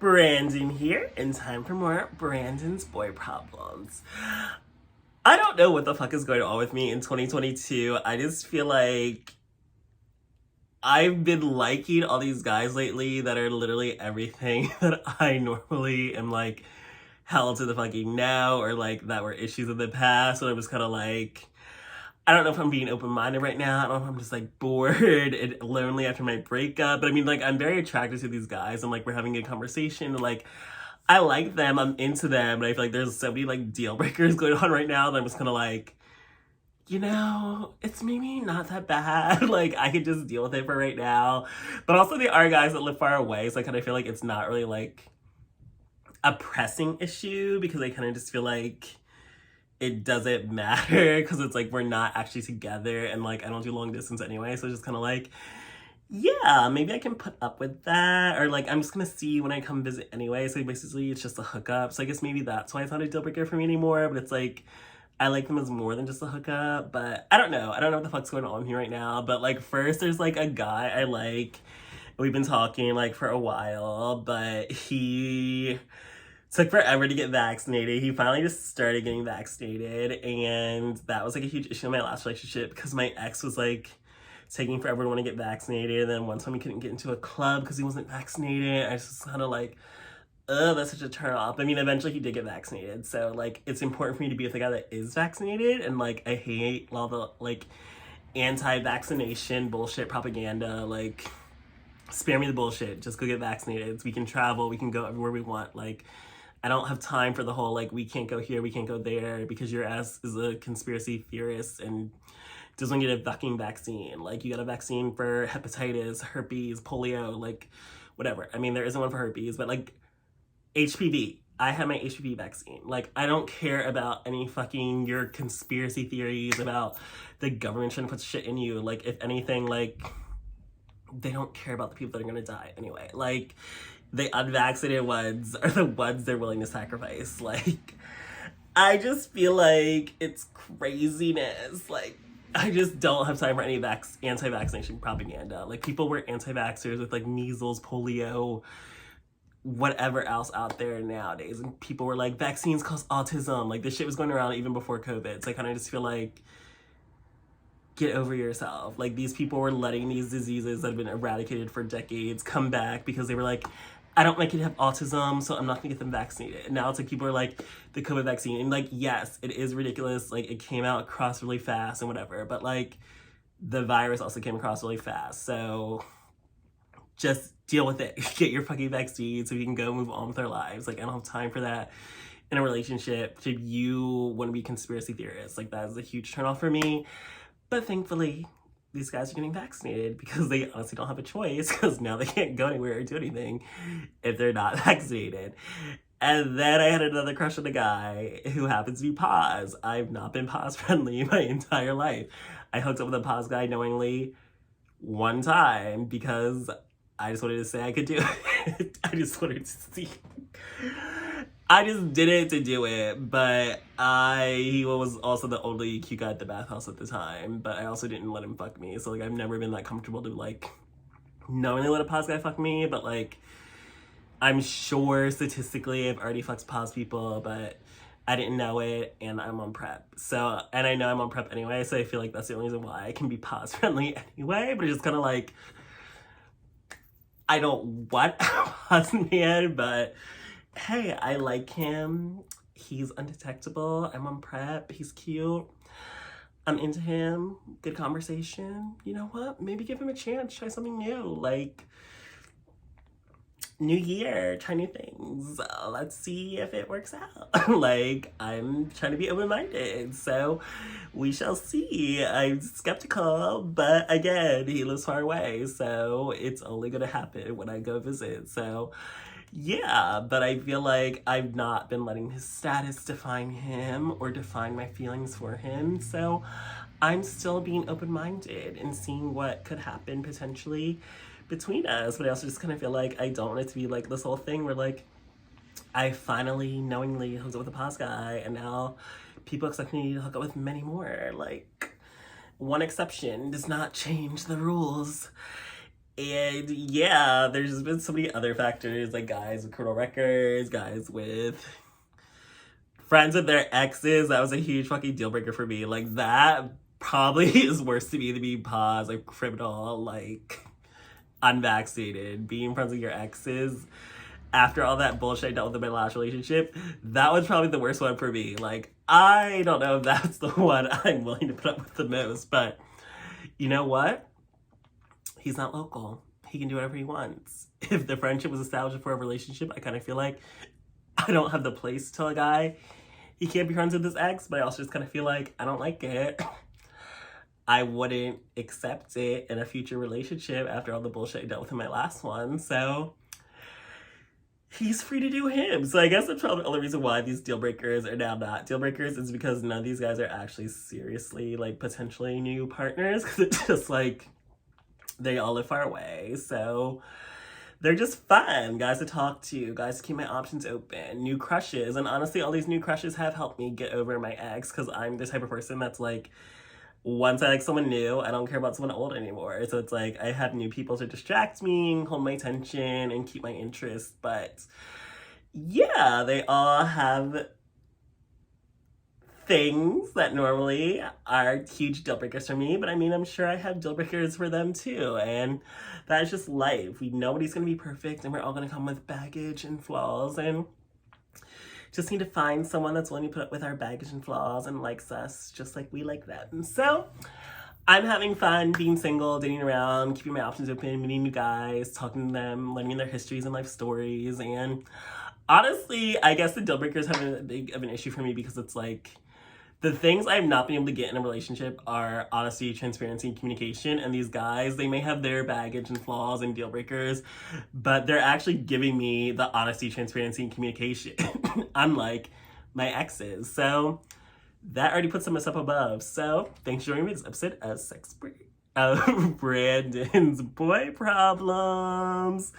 Branden here, and time for more Branden's Boy Problems. I don't know what the fuck is going on with me in 2022. I just feel like I've been liking all these guys lately that are literally everything that I normally am like held to the fucking now, or like that were issues in the past. And I was kind of like, I don't know if I'm being open-minded right now. I don't know if I'm just like bored and lonely after my breakup. But I mean, like, I'm very attracted to these guys, and like we're having a conversation, and like I like them, I'm into them, but I feel like there's so many like deal breakers going on right now that I'm just kind of like, it's maybe not that bad. Like, I could just deal with it for right now. But also, there are guys that live far away, so I kind of feel like it's not really like a pressing issue, because I kind of just feel like it doesn't matter, because it's like we're not actually together, and like I don't do long distance anyway, so it's just kind of like, yeah, maybe I can put up with that, or like I'm just gonna see when I come visit anyway. So basically it's just a hookup. So I guess maybe that's why it's not a deal breaker for me anymore. But it's like I like them as more than just a hookup. But I don't know what the fuck's going on here right now. But like, first there's like a guy I like, we've been talking like for a while, but he took forever to get vaccinated. He finally just started getting vaccinated, and that was like a huge issue in my last relationship, because my ex was like taking forever to want to get vaccinated, and then one time he couldn't get into a club because he wasn't vaccinated. I was just kind of like, ugh, that's such a turn off. I mean, eventually he did get vaccinated, so like it's important for me to be with a guy that is vaccinated, and like I hate all the like anti-vaccination bullshit propaganda. Like, spare me the bullshit, just go get vaccinated. We can travel, we can go everywhere we want. Like, I don't have time for the whole like we can't go here, we can't go there because your ass is a conspiracy theorist and doesn't get a fucking vaccine. Like, you got a vaccine for hepatitis, herpes, polio, like whatever. I mean, there isn't one for herpes, but like HPV. I had my HPV vaccine. Like, I don't care about any fucking your conspiracy theories about the government trying to put shit in you. Like, if anything, like, they don't care about the people that are gonna die anyway. Like, the unvaccinated ones are the ones they're willing to sacrifice. Like, I just feel like it's craziness. Like, I just don't have time for any anti-vaccination propaganda. Like, people were anti-vaxxers with like measles, polio, whatever else out there nowadays, and people were like, vaccines cause autism. Like, this shit was going around even before COVID. So I kind of just feel like, get over yourself. Like, these people were letting these diseases that have been eradicated for decades come back because they were like, I don't like you to have autism, so I'm not gonna get them vaccinated. And now it's like people are like, the COVID vaccine, and like, yes, it is ridiculous. Like, it came out across really fast and whatever, but like, the virus also came across really fast. So just deal with it. Get your fucking vaccine so we can go move on with our lives. Like, I don't have time for that in a relationship. If you want to be conspiracy theorists, like, that is a huge turnoff for me. But thankfully, these guys are getting vaccinated because they honestly don't have a choice, because now they can't go anywhere or do anything if they're not vaccinated. And then I had another crush on a guy who happens to be pause. I've not been pause friendly my entire life. I hooked up with a pause guy knowingly one time because I just wanted to say I could do it. I just wanted to see. I just did it to do it, but he was also the only cute guy at the bathhouse at the time, but I also didn't let him fuck me, so like I've never been that comfortable to like knowingly let a pause guy fuck me, but like I'm sure statistically I've already fucked pause people, but I didn't know it, and I'm on PrEP. So, and I know I'm on PrEP anyway, so I feel like that's the only reason why I can be pause friendly anyway, but it's just kind of like, I don't want a pause man, but hey, I like him. He's undetectable. I'm on PrEP. He's cute. I'm into him. Good conversation. You know what? Maybe give him a chance. Try something new. Like, new year. Try new things. Let's see if it works out. Like, I'm trying to be open-minded. So we shall see. I'm skeptical. But again, he lives far away. So it's only going to happen when I go visit. So yeah, but I feel like I've not been letting his status define him or define my feelings for him. So I'm still being open-minded and seeing what could happen potentially between us. But I also just kind of feel like I don't want it to be like this whole thing where like I finally knowingly hooked up with a pause guy, and now people expect me to hook up with many more. Like, one exception does not change the rules. And yeah, there's just been so many other factors, like guys with criminal records, guys with friends with their exes. That was a huge fucking deal breaker for me. Like, that probably is worse to me than being paused, like criminal, like unvaccinated. Being friends with your exes after all that bullshit I dealt with in my last relationship, that was probably the worst one for me. Like, I don't know if that's the one I'm willing to put up with the most, but you know what? He's not local. He can do whatever he wants. If the friendship was established before a relationship, I kind of feel like I don't have the place to tell a guy he can't be friends with his ex, but I also just kind of feel like I don't like it. I wouldn't accept it in a future relationship after all the bullshit I dealt with in my last one. So he's free to do him. So I guess that's probably the only reason why these deal breakers are now not deal breakers is because none of these guys are actually seriously, like, potentially new partners. Because it's just like they all live far away. So they're just fun guys to talk to, guys to keep my options open, new crushes. And honestly, all these new crushes have helped me get over my ex because I'm the type of person that's like, once I like someone new, I don't care about someone old anymore. So it's like I have new people to distract me, hold my attention, and keep my interest. But yeah, they all have things that normally are huge deal breakers for me. But I mean, I'm sure I have deal breakers for them too. And that's just life. Nobody's going to be perfect, and we're all going to come with baggage and flaws. And just need to find someone that's willing to put up with our baggage and flaws and likes us just like we like them. So I'm having fun being single, dating around, keeping my options open, meeting new guys, talking to them, learning their histories and life stories. And honestly, I guess the deal breakers have a big of an issue for me because it's like the things I've not been able to get in a relationship are honesty, transparency, and communication. And these guys, they may have their baggage and flaws and deal breakers, but they're actually giving me the honesty, transparency, and communication, unlike my exes. So that already puts them us up above. So thanks for joining me this episode of Sex Break of Brandon's Boy Problems.